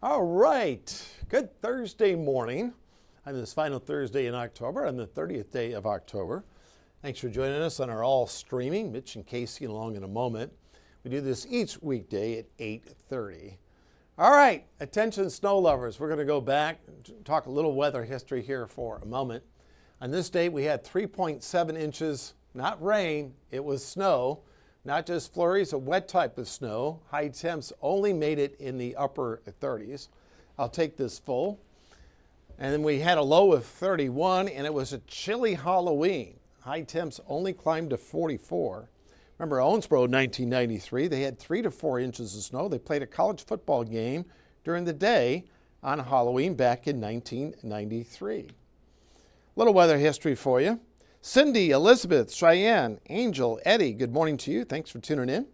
All right, good Thursday morning on this final Thursday in October, on the 30th day of October. Thanks for joining us on our all streaming. Mitch and Casey along in a moment. We do this each weekday at 8:30. All right, attention snow lovers. We're going to go back and talk a little weather history here for a moment. On this date, we had 3.7 inches, not rain, it was snow. Not just flurries, a wet type of snow. High temps only made it in the upper 30s. I'll take this full. And then we had a low of 31, and it was a chilly Halloween. High temps only climbed to 44. Remember Owensboro in 1993, they had 3 to 4 inches of snow. They played a college football game during the day on Halloween back in 1993. Little weather history for you. Cindy, Elizabeth, Cheyenne, Angel, Eddie, good morning to you. Thanks for tuning in.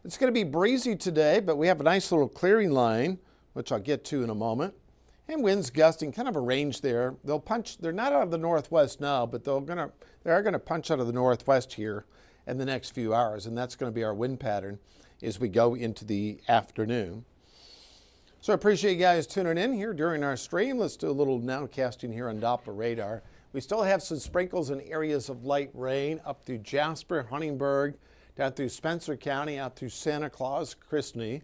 It's going to be breezy today, but we have a nice little clearing line, which I'll get to in a moment. And winds gusting, kind of a range there. They're not out of the northwest now, but they are going to punch out of the northwest here in the next few hours, and that's going to be our wind pattern as we go into the afternoon. So I appreciate you guys tuning in here during our stream. Let's do a little nowcasting here on Doppler radar. We still have some sprinkles in areas of light rain up through Jasper, Huntingburg, down through Spencer County, out through Santa Claus, Christney.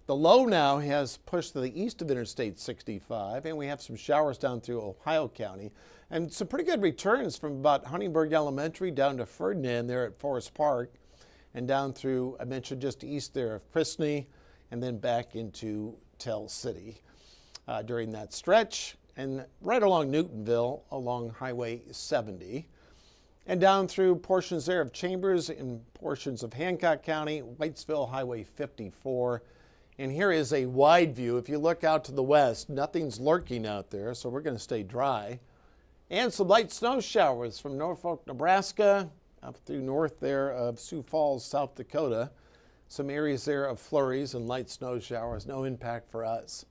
The low now has pushed to the east of Interstate 65, and we have some showers down through Ohio County. And some pretty good returns from about Huntingburg Elementary down to Ferdinand there at Forest Park, and down through, I mentioned just east there of Christney, and then back into Tell City during that stretch. And right along Newtonville, along Highway 70, and down through portions there of Chambers and portions of Hancock County, Whitesville, Highway 54. And here is a wide view. If you look out to the west, nothing's lurking out there, so we're going to stay dry. And some light snow showers from Norfolk, Nebraska, up through north there of Sioux Falls, South Dakota. Some areas there of flurries and light snow showers, no impact for us.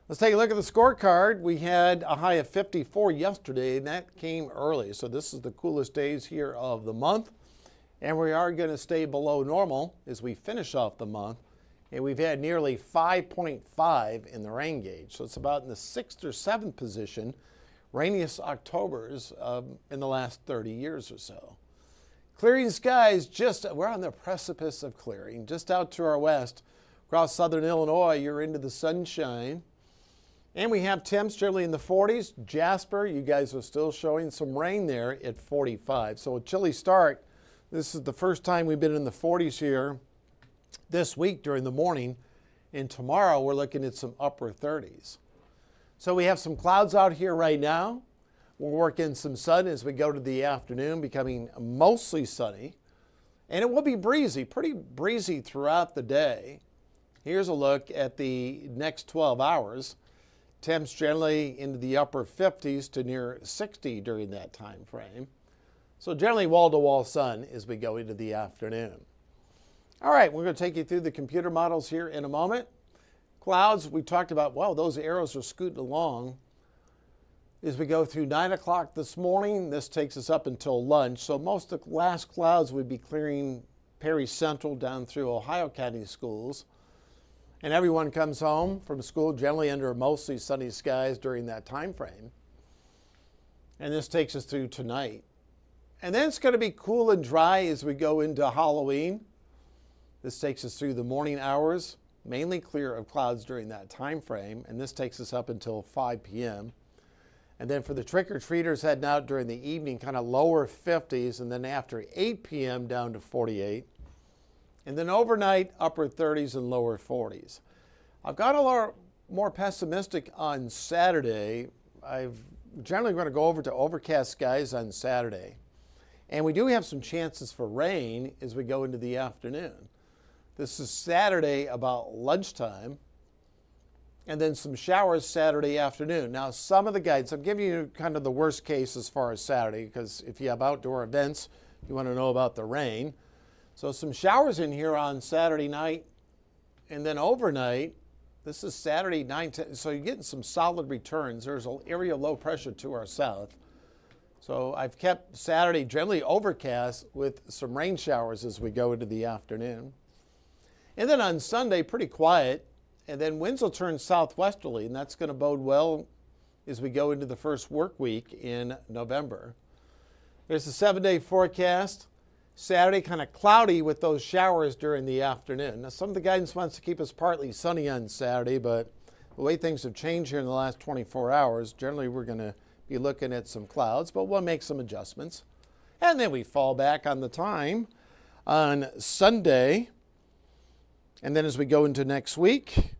Let's take a look at the scorecard. We had a high of 54 yesterday, and that came early. So this is the coolest days here of the month. And we are going to stay below normal as we finish off the month. And we've had nearly 5.5 in the rain gauge. So it's about in the 6th or 7th position, rainiest Octobers in the last 30 years or so. Clearing skies, we're on the precipice of clearing. Just out to our west, across southern Illinois, you're into the sunshine. And we have temps generally in the 40s. Jasper, you guys are still showing some rain there at 45. So a chilly start. This is the first time we've been in the 40s here this week during the morning. And tomorrow we're looking at some upper 30s. So we have some clouds out here right now. We'll work in some sun as we go to the afternoon, becoming mostly sunny. And it will be breezy, pretty breezy throughout the day. Here's a look at the next 12 hours. Temps generally into the upper 50s to near 60 during that time frame. So generally wall-to-wall sun as we go into the afternoon. All right, we're going to take you through the computer models here in a moment. Clouds, we talked about, well, those arrows are scooting along. As we go through 9 o'clock this morning, this takes us up until lunch. So most of the last clouds would be clearing Perry Central down through Ohio County schools. And everyone comes home from school generally under mostly sunny skies during that time frame. And this takes us through tonight. And then it's going to be cool and dry as we go into Halloween. This takes us through the morning hours, mainly clear of clouds during that time frame. And this takes us up until 5 p.m. And then for the trick-or-treaters heading out during the evening, kind of lower 50s, and then after 8 p.m. down to 48. And then overnight, upper 30s and lower 40s. I've got a lot more pessimistic on Saturday. I'm generally going to go over to overcast skies on Saturday. And we do have some chances for rain as we go into the afternoon. This is Saturday about lunchtime. And then some showers Saturday afternoon. Now, some of the guides, I'm giving you kind of the worst case as far as Saturday, because if you have outdoor events, you want to know about the rain. So some showers in here on Saturday night, and then overnight, this is Saturday 9, so you're getting some solid returns. There's an area of low pressure to our south. So I've kept Saturday generally overcast with some rain showers as we go into the afternoon. And then on Sunday, pretty quiet. and then winds will turn southwesterly, and that's going to bode well as we go into the first work week in November. There's a 7-day forecast. Saturday kind of cloudy with those showers during the afternoon. Now, some of the guidance wants to keep us partly sunny on Saturday, but the way things have changed here in the last 24 hours, generally we're going to be looking at some clouds, but we'll make some adjustments. And then we fall back on the time on Sunday. And then as we go into next week,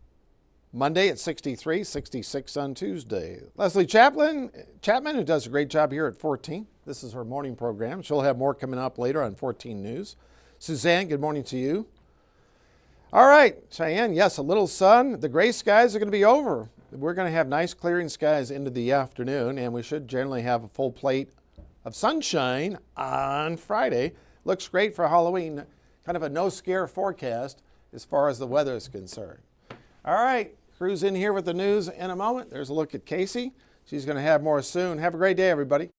Monday at 63, 66 on Tuesday. Leslie Chapman, who does a great job here at 14. This is her morning program. She'll have more coming up later on 14 News. Suzanne, good morning to you. All right, Cheyenne, yes, a little sun. The gray skies are going to be over. We're going to have nice clearing skies into the afternoon, and we should generally have a full plate of sunshine on Friday. Looks great for Halloween. Kind of a no-scare forecast as far as the weather is concerned. All right, Crew's in here with the news in a moment. There's a look at Casey. She's going to have more soon. Have a great day, everybody.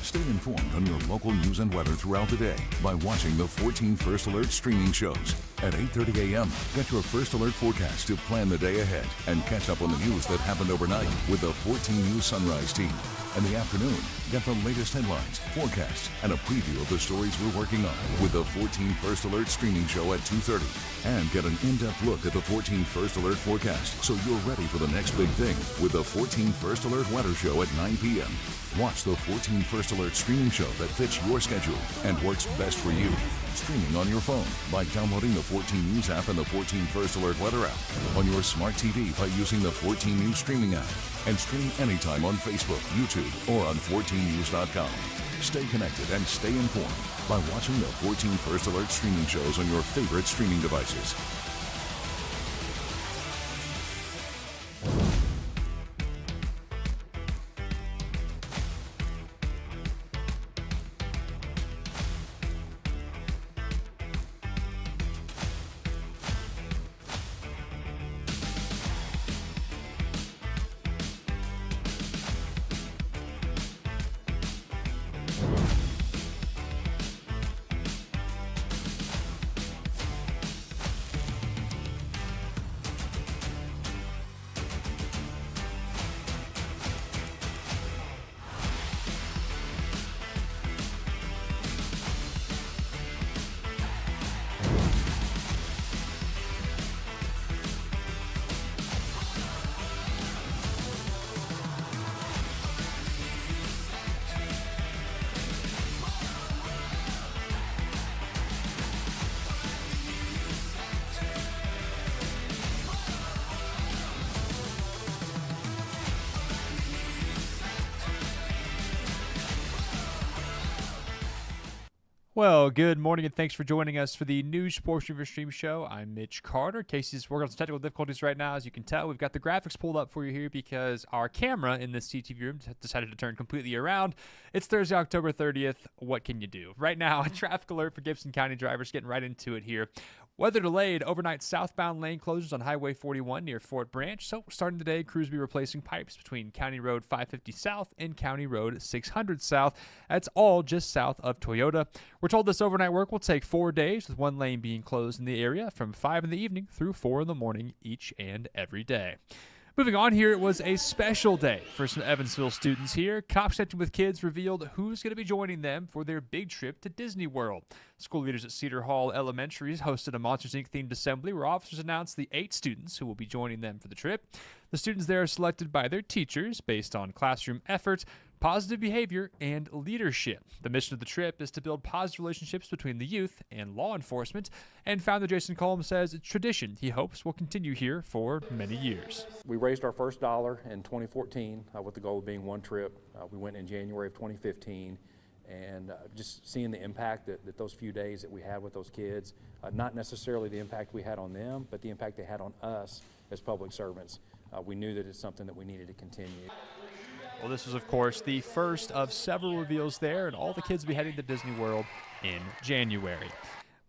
Stay informed on your local news and weather throughout the day by watching the 14 First Alert streaming shows. At 8:30 a.m., get your First Alert forecast to plan the day ahead and catch up on the news that happened overnight with the 14 News Sunrise team. In the afternoon, get the latest headlines, forecasts, and a preview of the stories we're working on with the 14 First Alert streaming show at 2:30. And get an in-depth look at the 14 First Alert forecast so you're ready for the next big thing with the 14 First Alert weather show at 9 p.m. Watch the 14 First Alert streaming show that fits your schedule and works best for you. Streaming on your phone by downloading the 14 News app and the 14 First Alert weather app. On your smart TV by using the 14 News streaming app. And stream anytime on Facebook, YouTube, or on 14news.com. Stay connected and stay informed by watching the 14 First Alert streaming shows on your favorite streaming devices. Well, good morning and thanks for joining us for the News Sports River Stream Show. I'm Mitch Carter. Casey's working on some technical difficulties right now. As you can tell, we've got the graphics pulled up for you here because our camera in this CTV room decided to turn completely around. It's Thursday, October 30th. What can you do? Right now, a traffic alert for Gibson County drivers, getting right into it here. Weather delayed, overnight southbound lane closures on Highway 41 near Fort Branch. So starting the day, crews will be replacing pipes between County Road 550 South and County Road 600 South. That's all just south of Toyota. We're told this overnight work will take 4 days, with one lane being closed in the area from 5 in the evening through 4 in the morning each and every day. Moving on here, it was a special day for some Evansville students here. Cops Connecting with Kids revealed who's going to be joining them for their big trip to Disney World. School leaders at Cedar Hall Elementary hosted a Monsters, Inc. themed assembly where officers announced the 8 students who will be joining them for the trip. The students there are selected by their teachers based on classroom effort, positive behavior and leadership. The mission of the trip is to build positive relationships between the youth and law enforcement, and founder Jason Colm says it's tradition he hopes will continue here for many years. We raised our first dollar in 2014 with the goal of being one trip. We went in January of 2015, and just seeing the impact that those few days that we had with those kids, not necessarily the impact we had on them, but the impact they had on us as public servants. We knew that it's something that we needed to continue. Well, this was, of course, the first of several reveals there, and all the kids will be heading to Disney World in January.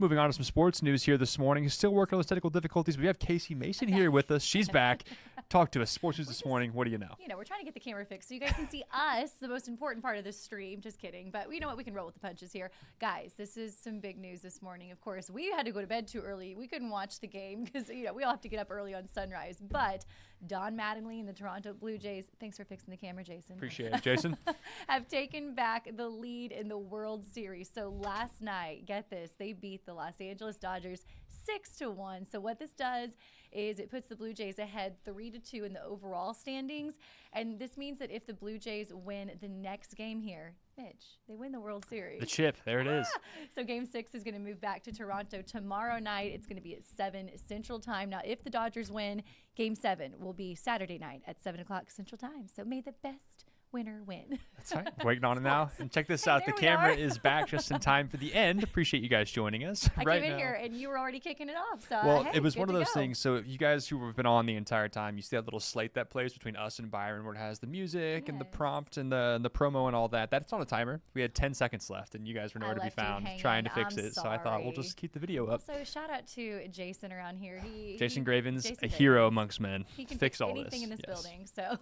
Moving on to some sports news here this morning. Still working on those technical difficulties. We have Casey Mason here with us. She's back. Talk to us. Sports news this morning. What do you know? We're trying to get the camera fixed so you guys can see us, the most important part of this stream. Just kidding. But you know what? We can roll with the punches here. Guys, this is some big news this morning. Of course, we had to go to bed too early. We couldn't watch the game because, we all have to get up early on sunrise. But Don Mattingly and the Toronto Blue Jays, thanks for fixing the camera, Jason. Appreciate it, Jason. Have taken back the lead in the World Series. So last night, get this, they beat the Los Angeles Dodgers 6-1. So what this does is it puts the Blue Jays ahead 3-2 in the overall standings. And this means that if the Blue Jays win the next game here, Mitch, they win the World Series. The chip. There it is. So Game 6 is going to move back to Toronto tomorrow night. It's going to be at 7 Central Time. Now, if the Dodgers win, Game 7 will be Saturday night at 7 o'clock Central Time. So may the best winner win. That's right. Waiting on it now. And check this Hey, out. The there we camera are. is back just in time for the end. Appreciate you guys joining us. I right came in now. here and you were already kicking it off. So Well, hey, it was good one of to those go. things. So you guys who have been on the entire time, you see that little slate that plays between us and Byron where it has the music and the Yes. prompt and the promo and all that. That's on a timer. We had 10 seconds left, and you guys were I nowhere to be left you found hanging. trying to fix I'm it. So I thought we'll sorry. just keep the video up. So shout out to Jason around here. Jason Gravens, Jason a hero Gravens. amongst men. He can fix all anything this. in this Yes. building. So,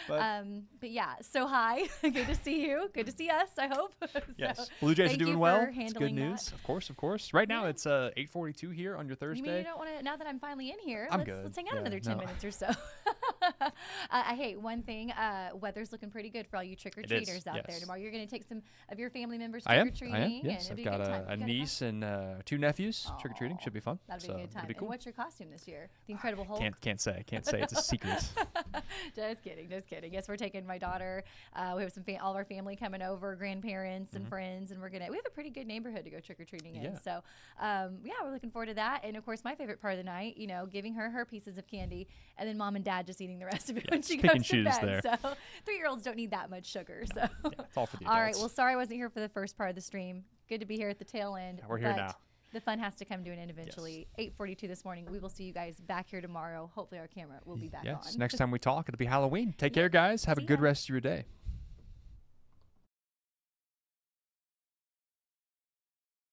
But- but yeah. So hi, good to see you. Good to see us. I hope. Yes. So, Blue Jays are thank doing you well. for It's good handling that. news. Of course, of course. Right now Yeah. it's 8:42 here on your You mean you Thursday. don't want to? Now that I'm finally in here, I'm let's good. hang out Yeah, another 10 no. minutes or so. I hate one thing. Weather's looking pretty good for all you trick or It is, treaters out there yes. tomorrow. You're going to take some of your family members I trick am. or treating. I am. And Yes, it'll I've be got a good time. a You got niece and 2 nephews trick or treating. Should be fun. That'll be so a good time. it'll be cool. And what's your costume this year? The Incredible Hulk. Can't say. Can't say. It's a secret. Just kidding, just kidding. Yes, we're taking my daughter. We have all of our family coming over, grandparents and friends, and we have a pretty good neighborhood to go trick or treating in. Yeah. So, we're looking forward to that. And of course, my favorite part of the night, giving her pieces of candy, and then mom and dad just eating the rest of it when she pick goes and to choose bed. there. So, 3-year-olds don't need that much sugar. So, It's all for the all right. adults. Well, sorry I wasn't here for the first part of the stream. Good to be here at the tail end. We're here but now. The fun has to come to an end eventually. 8:42 this morning. We will see you guys back here tomorrow. Hopefully, our camera will be back Yes. on. Next time we talk, it'll be Halloween. Take care, guys. Have a See good ya. rest of your day.